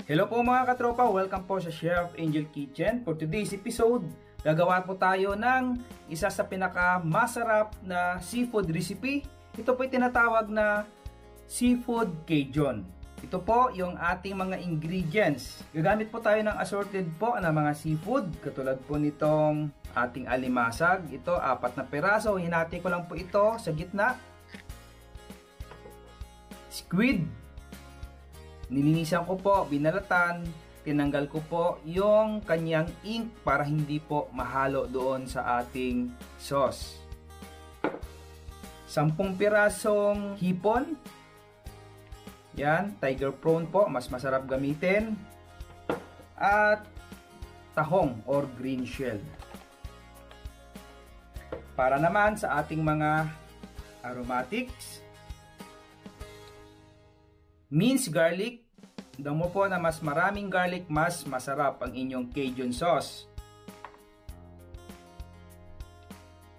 Hello po mga katropa, welcome po sa Chef Angel Kitchen. For today's episode, gagawa po tayo ng isa sa pinakamasarap na seafood recipe. Ito po yung tinatawag na seafood Cajun. Ito po yung ating mga ingredients. Gagamit po tayo ng assorted po ng mga seafood. Katulad po nitong ating alimasag. Ito, 4 na piraso. Hinati ko lang po ito sa gitna. Squid. Nilinisan ko po, binalatan, tinanggal ko po yung kanyang ink para hindi po mahalo doon sa ating sauce. 10 pirasong hipon. Yan, tiger prawn po, mas masarap gamitin. At tahong or green shell. Para naman sa ating mga aromatics, minced garlic. Damo po na mas maraming garlic, mas masarap ang inyong Cajun sauce.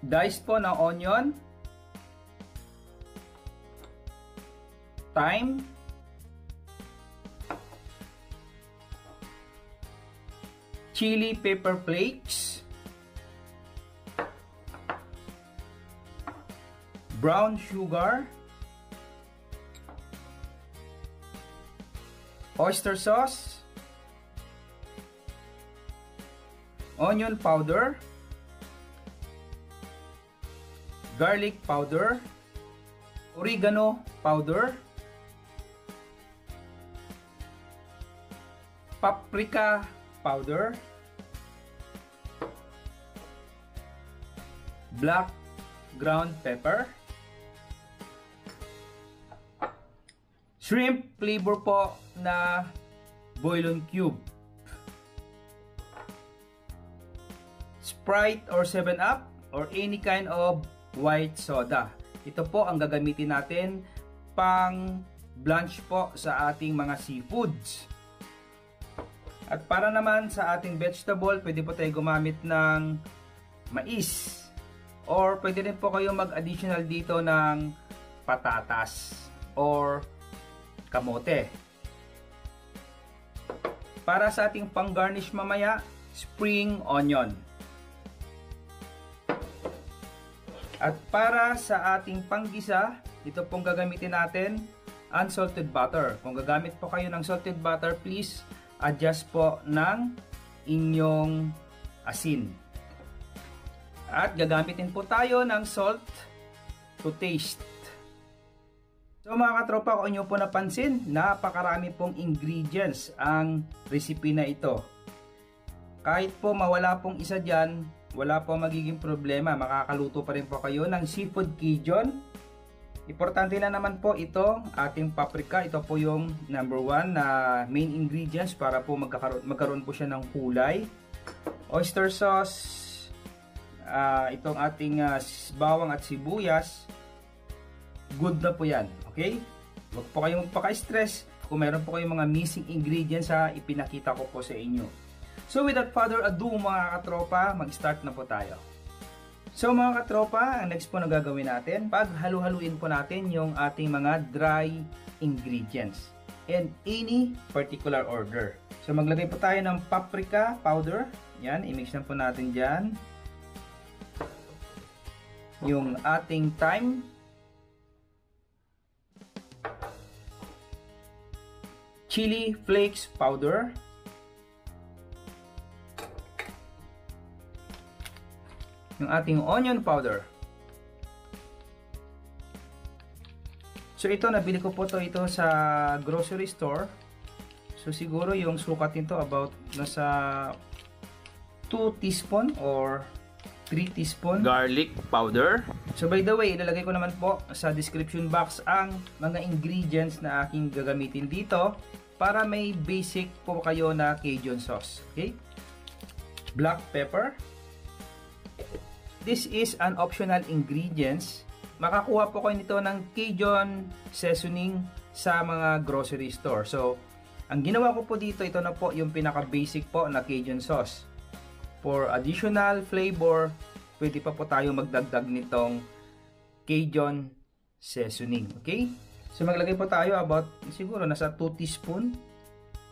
Dice po na onion. Thyme. Chili pepper flakes. Brown sugar. Oyster sauce, onion powder, garlic powder, oregano powder, paprika powder, black ground pepper, shrimp flavor po na bouillon cube, Sprite or 7-Up or any kind of white soda. Ito po ang gagamitin natin pang blanch po sa ating mga seafoods. At para naman sa ating vegetable, pwede po tayo gumamit ng mais or pwede rin po kayo mag-additional dito ng patatas or kamote. Para sa ating pang-garnish mamaya, spring onion. At para sa ating panggisa, ito pong gagamitin natin, unsalted butter. Kung gagamit po kayo ng salted butter, please adjust po ng inyong asin. At gagamitin po tayo ng salt to taste. So mga katropa, kung inyo po napansin, napakarami pong ingredients ang recipe na ito. Kahit po mawala pong isa dyan, wala po magiging problema. Makakaluto pa rin po kayo ng seafood Cajun. Importante na naman po ito, ating paprika. Ito po yung number 1 na main ingredients para po magkaroon po siya ng kulay. Oyster sauce, itong ating bawang at sibuyas. Good na po yan, okay? Huwag po kayong magpaka-stress kung meron po kayong mga missing ingredients sa ipinakita ko po sa inyo. So without further ado mga katropa, mag-start na po tayo. So mga katropa, ang next po na gagawin natin, paghalu-haluin po natin yung ating mga dry ingredients in any particular order. So maglagay po tayo ng paprika powder. Yan, i-mix na po natin dyan. Yung ating thyme. Chili flakes powder, yung ating onion powder. So ito, nabili ko po ito sa grocery store. So siguro yung sukat nito about nasa 2 teaspoon or 3 teaspoon garlic powder. So by the way, ilalagay ko naman po sa description box ang mga ingredients na aking gagamitin dito para may basic po kayo na Cajun sauce. Okay? Black pepper. This is an optional ingredients. Makakuha po kayo nito ng Cajun seasoning sa mga grocery store. So, ang ginawa ko po dito, ito na po yung pinaka-basic po na Cajun sauce. For additional flavor, pwede pa po tayo magdagdag nitong Cajun seasoning. Okay? So maglagay po tayo about siguro nasa 2 teaspoon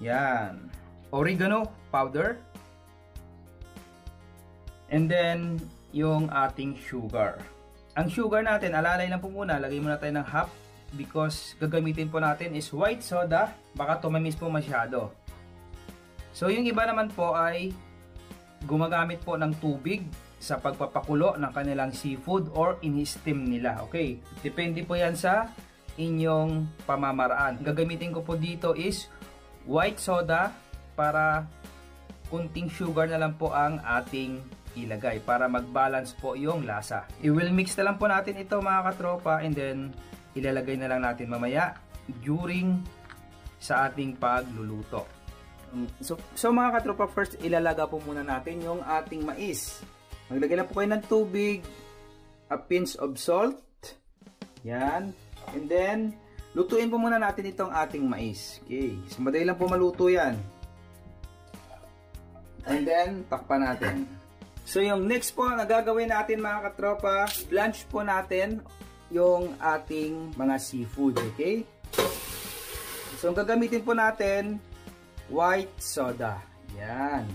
Yan. Oregano powder. And then, yung ating sugar. Ang sugar natin, alalay lang po muna. Lagay muna tayo ng half because gagamitin po natin is white soda. Baka tumamis po masyado. So, yung iba naman po ay gumagamit po ng tubig sa pagpapakulo ng kanilang seafood or in-steam nila. Okay? Depende po yan sa inyong pamamaraan. Gagamitin ko po dito is white soda para kunting sugar na lang po ang ating ilagay para mag-balance po yung lasa. I-will mix na lang po natin ito mga katropa and then ilalagay na lang natin mamaya during sa ating pagluluto. So mga katropa, first ilalaga po muna natin yung ating mais. Maglagay lang po kayo ng tubig, a pinch of salt, yan, and then lutuin po muna natin itong ating mais. Okay, so madali lang po maluto yan. And then takpan natin. So yung next po na gagawin natin mga katropa, blanch po natin yung ating mga seafood, okay? So ang gagamitin po natin, white soda. Yan.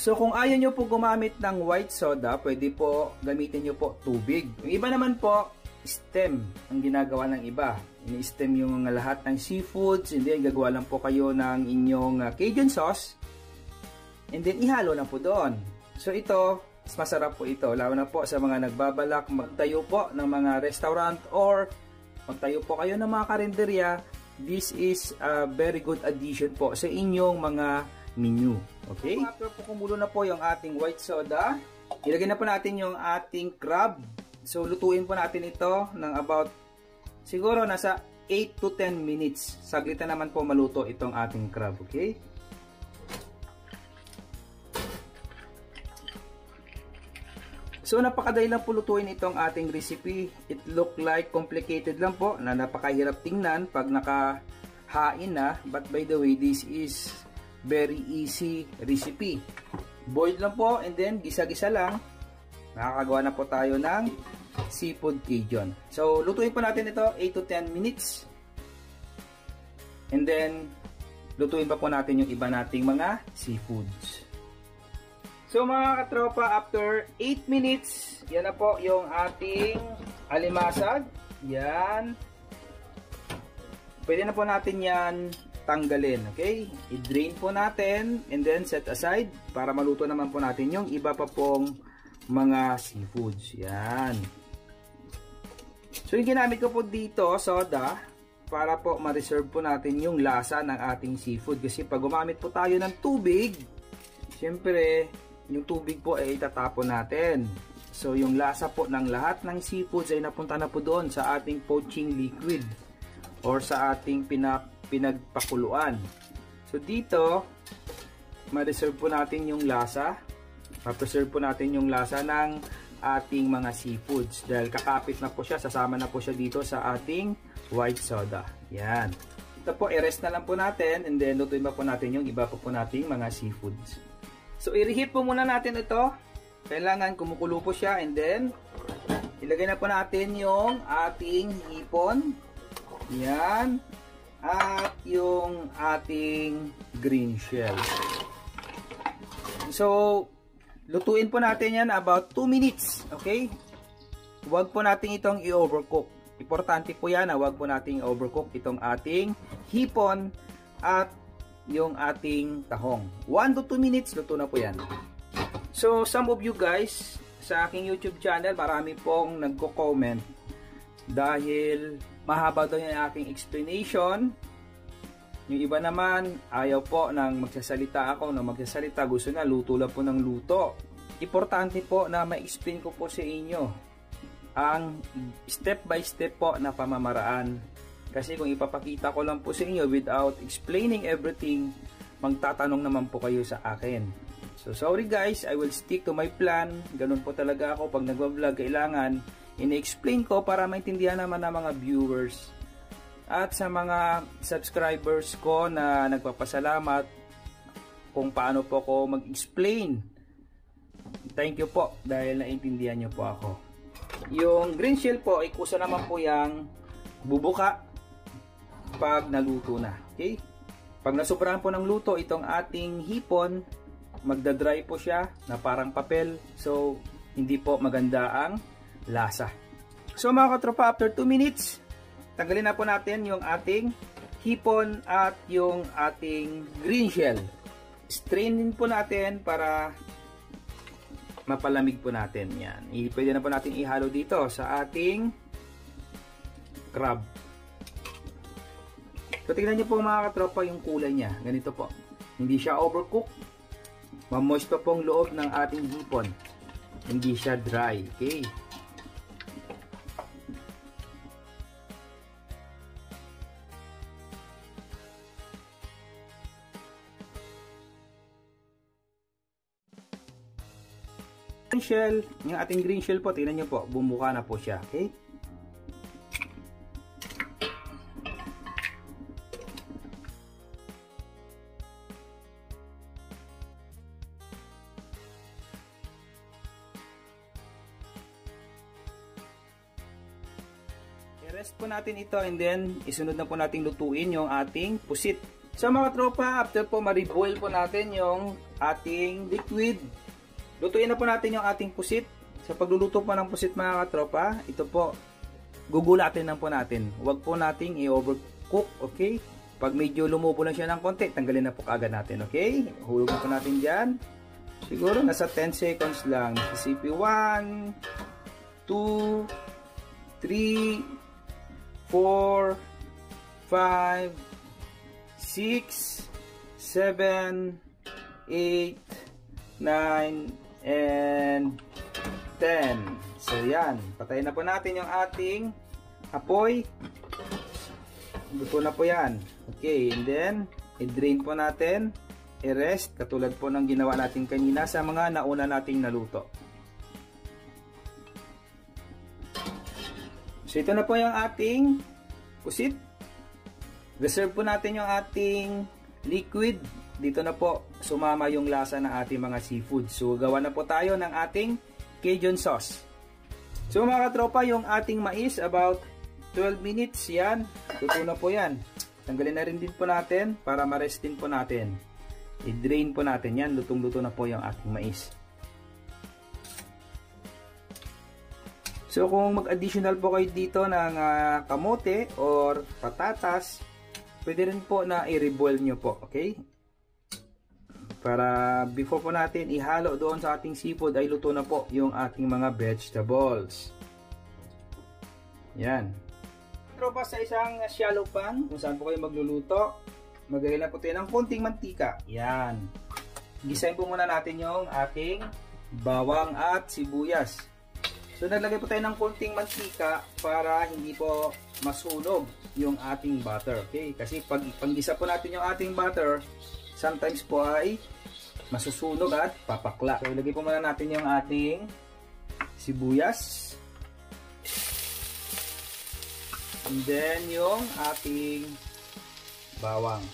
So kung ayaw nyo po gumamit ng white soda, pwede po gamitin nyo po tubig. Yung iba naman po, stem ang ginagawa ng iba. Ini-stem yung lahat ng seafoods, and then gagawa lang po kayo ng inyong Cajun sauce. And then ihalo na po doon. So ito, masarap po ito. Lalo na po sa mga nagbabalak magtayo po ng mga restaurant or magtayo po kayo ng mga karinderya. This is a very good addition po sa inyong mga menu. Okay? After po kumulo na po yung ating white soda, ilagay na po natin yung ating crab. So lutuin po natin ito ng about siguro nasa 8 to 10 minutes. Saglit na naman po maluto itong ating crab. Okay? So napakadali lang po lutuin itong ating recipe. It look like complicated lang po na napakahirap tingnan pag nakahain na. But by the way, this is very easy recipe. Boiled lang po and then gisa-gisa lang. Nakakagawa na po tayo ng seafood Cajun. So lutuin po natin ito 8 to 10 minutes. And then lutuin pa po natin yung iba nating mga seafoods. So mga katropa, after 8 minutes, yan na po yung ating alimasag. Yan. Pwede na po natin yan tanggalin. Okay? I-drain po natin and then set aside para maluto naman po natin yung iba pa pong mga seafoods. Yan. So yung ginamit ko po dito, soda, para po ma-reserve po natin yung lasa ng ating seafood. Kasi pag gumamit po tayo ng tubig, syempre, yung tubig po ay itatapon natin. So yung lasa po ng lahat ng seafoods ay napunta na po doon sa ating poaching liquid or sa ating pinagpakuluan. So dito, ma-reserve po natin yung lasa. Ma-preserve po natin yung lasa ng ating mga seafoods. Dahil kakapit na po siya, sasama na po siya dito sa ating white soda. Yan. Ito po, i-rest na lang po natin and then lutuin pa po natin yung iba pa po nating mga seafoods. So, i-reheat po muna natin ito. Kailangan kumukulo po siya and then ilagay na po natin yung ating hipon. Yan. At yung ating green shell. So, lutuin po natin yan about 2 minutes. Okay? Huwag po natin itong i-overcook. Importante po yan na huwag po natin i-overcook itong ating hipon at yung ating tahong. 1 to 2 minutes, luto na po yan. So, some of you guys sa aking YouTube channel, marami pong nagko-comment dahil mahaba daw yung aking explanation. Yung iba naman, ayaw po nang magsasalita ako, gusto na luto lang po ng luto. Importante po na ma-explain ko po sa inyo ang step by step po na pamamaraan. Kasi kung ipapakita ko lang po sa inyo without explaining everything, magtatanong naman po kayo sa akin. So sorry guys, I will stick to my plan. Ganun po talaga ako pag nagwa-vlog. Kailangan ini-explain ko para maintindihan naman ng mga viewers at sa mga subscribers ko na nagpapasalamat kung paano po ako mag-explain. Thank you po dahil naintindihan nyo po ako. Yung green shell po ay kusa naman po yung bubuka pag naluto na. Okay? Pag nasubrahan po ng luto itong ating hipon, magdadry po siya na parang papel. So, hindi po maganda ang lasa. So mga katropa, after 2 minutes, tanggalin na po natin yung ating hipon at yung ating green shell. Strainin po natin para mapalamig po natin. Yan. Pwede na po natin ihalo dito sa ating crab. So tingnan nyo po mga katropa yung kulay niya. Ganito po. Hindi siya overcook. Mamoist pa pong loob ng ating hipon. Hindi siya dry. Okay. Shell, yung ating green shell po, tingnan nyo po, bumuka na po siya. Okay. I-rest po natin ito and then isunod na po natin lutuin yung ating pusit. So mga tropa, after po ma-reboil po natin yung ating liquid, lutuin na po natin yung ating pusit. Sa pagluluto po ng pusit mga katropa, ito po, gugulatin lang po natin. Huwag po nating i-overcook, okay? Pag medyo lumubo lang siya ng konti, tanggalin na po kaagad natin, okay? Hulog na po natin dyan. Siguro nasa 10 seconds lang. Mississippi 1, 2, 3, 4, 5, 6, 7, 8, 9, and 10. So yan, patayin na po natin yung ating apoy. Luto na po yan. Okay, and then i-drain po natin, i-rest katulad po ng ginawa natin kanina sa mga nauna nating naluto. So ito na po yung ating pusit. Reserve po natin yung ating liquid. Dito na po sumama yung lasa ng ating mga seafood. So gawa na po tayo ng ating Cajun sauce. So mga katropa, yung ating mais about 12 minutes yan. Luto na po yan. Tanggalin na rin din po natin para ma-rest din po natin. I-drain po natin yan. Lutong-luto na po yung ating mais. So kung mag-additional po kayo dito ng kamote or patatas, pwede rin po na i-reboil nyo po. Okay? Para before po natin ihalo doon sa ating seafood ay luto na po yung ating mga vegetables. Yan. Tropa, sa isang shallow pan kung saan po kayo magluluto, maglagay lang po tayo ng konting mantika. Yan. Gisahin po muna natin yung ating bawang at sibuyas. So naglagay po tayo ng konting mantika para hindi po masunog yung ating butter. Okay? Kasi pag panggisa po natin yung ating butter, sometimes po ay masusunog at papakla. So ilagay po muna natin yung ating sibuyas. And then yung ating bawang.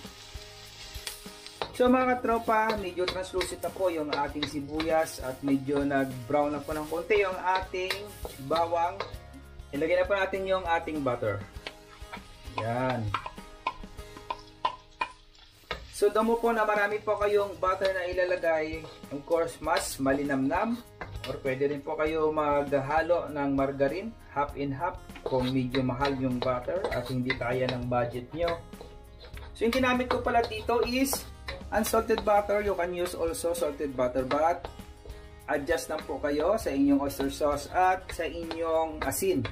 So mga katropa, medyo translucent na po yung ating sibuyas at medyo nag-brown na po ng konti yung ating bawang. Ilagay na po natin yung ating butter. Yan. So damo po na marami po kayong butter na ilalagay, of course mas malinamnam, or pwede rin po kayo maghalo ng margarine, half and half kung medyo mahal yung butter at hindi kaya ng budget nyo. So yung ginamit ko pala dito is unsalted butter. You can use also salted butter, but adjust lang po kayo sa inyong oyster sauce at sa inyong asin.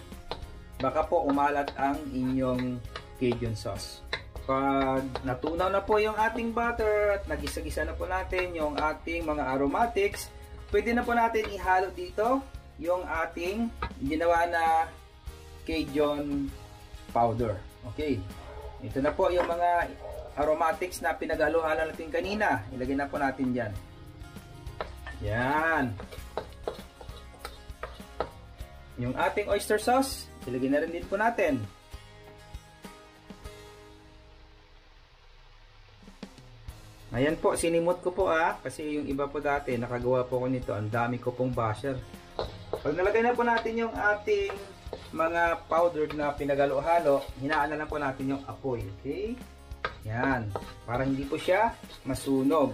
Baka po umalat ang inyong Cajun sauce. Pag natunaw na po yung ating butter at nagisa-gisa na po natin yung ating mga aromatics, pwede na po natin ihalo dito yung ating ginawa na Cajun powder. Okay. Ito na po yung mga aromatics na pinaghalo-halo natin kanina. Ilagay na po natin dyan. Yan. Yung ating oyster sauce, ilagay na rin din po natin. Ayan po, sinimot ko po kasi yung iba po dati nakagawa po ko nito, ang dami ko pong basher. Pag nalagay na po natin yung ating mga powdered na pinaghalo-halo, hinaan na lang po natin yung apoy, okay? Yan, para hindi po siya masunog.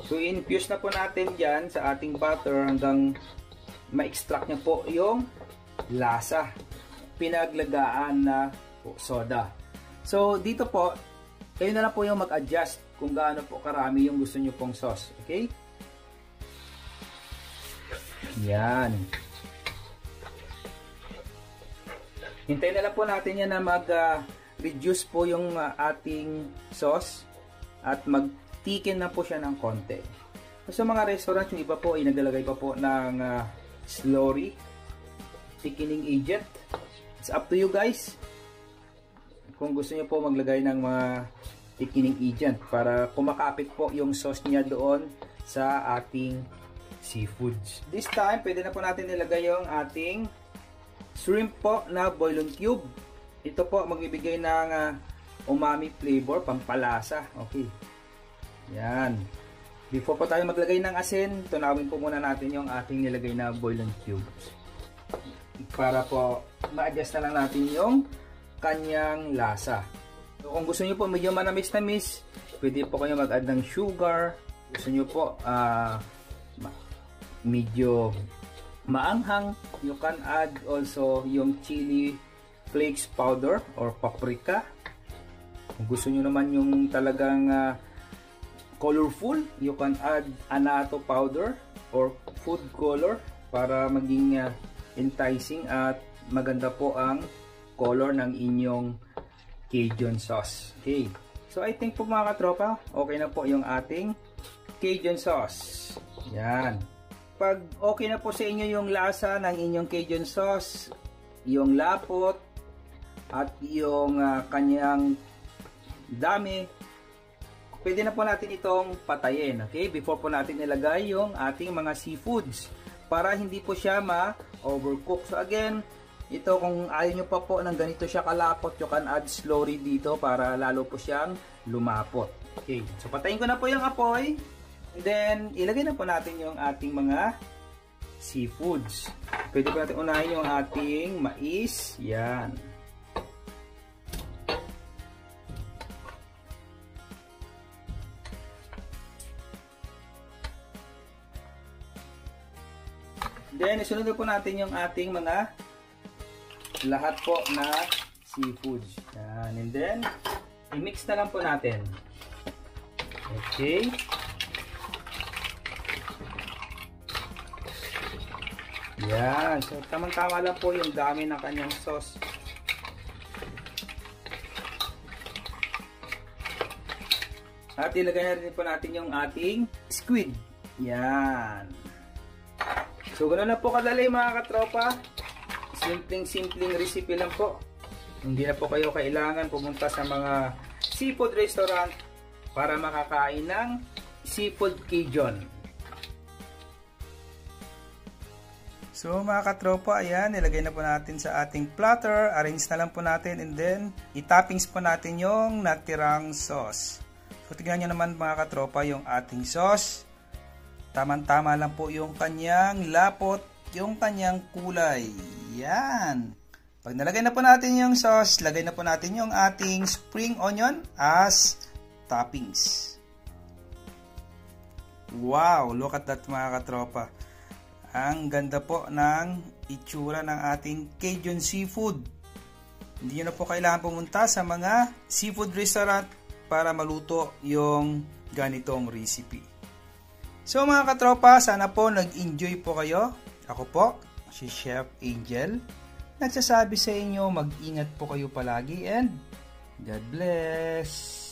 So infuse na po natin dyan sa ating butter hanggang ma-extract niya po yung lasa. Pinaglagaan na po soda. So dito po, kayo na lang po yung mag-adjust kung gaano po karami yung gusto nyo pong sauce. Okay? Yan. Hintayin na lang po natin yan na mag-reduce po yung ating sauce at mag-thicken na po siya ng konti. So mga restaurant, yung iba po ay naglalagay pa po ng slurry thickening agent. It's up to you guys. Kung gusto niyo po maglagay ng mga thickening agent para kumakapit po yung sauce niya doon sa ating seafoods. This time, pwede na po natin nilagay yung ating shrimp po na bouillon cube. Ito po magbibigay ng umami flavor, pampalasa. Okay. Yan. Before po tayo maglagay ng asin, tunawin po muna natin yung ating nilagay na bouillon cubes. Para po ma-adjust na lang natin yung kanyang lasa. So, kung gusto niyo po medyo manamis-namis, pwede po kayo mag-add ng sugar. Gusto niyo po medyo maanghang, you can add also yung chili flakes powder or paprika. Kung gusto niyo naman yung talagang colorful, you can add annatto powder or food color para maging enticing at maganda po ang color ng inyong Cajun sauce. Okay. So I think po mga katropa, okay na po yung ating Cajun sauce. Yan. Pag okay na po sa inyo yung lasa ng inyong Cajun sauce, yung lapot, at yung kanyang dami, pwede na po natin itong patayin. Okay? Before po natin ilagay yung ating mga seafoods para hindi po siya ma-overcook. So again, ito kung ayaw nyo pa po ng ganito siya kalapot, you can add slurry dito para lalo po siyang lumapot. Okay. So patayin ko na po yung apoy. Then, ilagay na po natin yung ating mga seafoods. Pwede po natin unahin yung ating mais. Yan. Then, isunod po natin yung ating mga lahat po na seafoods. Yan. And then, i-mix na lang po natin. Okay. Yan. So, tamang-tama lang po yung dami ng kanyang sauce. At ilagay na rin po natin yung ating squid. Yan. So, ganoon na po kadali mga katropa. Simpleng recipe lang po. Hindi na po kayo kailangan pumunta sa mga seafood restaurant para makakain ng seafood Cajun. So mga katropa, ayan, nilagay na po natin sa ating platter. Arrange na lang po natin and then i-toppings po natin yung natirang sauce. So tignan nyo naman mga katropa yung ating sauce. Tamang-tama lang po yung kanyang lapot, yung kanyang kulay. Yan. Pag nalagay na po natin yung sauce, lagay na po natin yung ating spring onion as toppings. Wow, look at that mga katropa. Ang ganda po ng itsura ng ating Cajun seafood. Hindi nyo na po kailangan pumunta sa mga seafood restaurant para maluto yung ganitong recipe. So mga katropa, sana po nag-enjoy po kayo. Ako po, si Chef Angel. Nagsasabi sa inyo, mag-ingat po kayo palagi and God bless!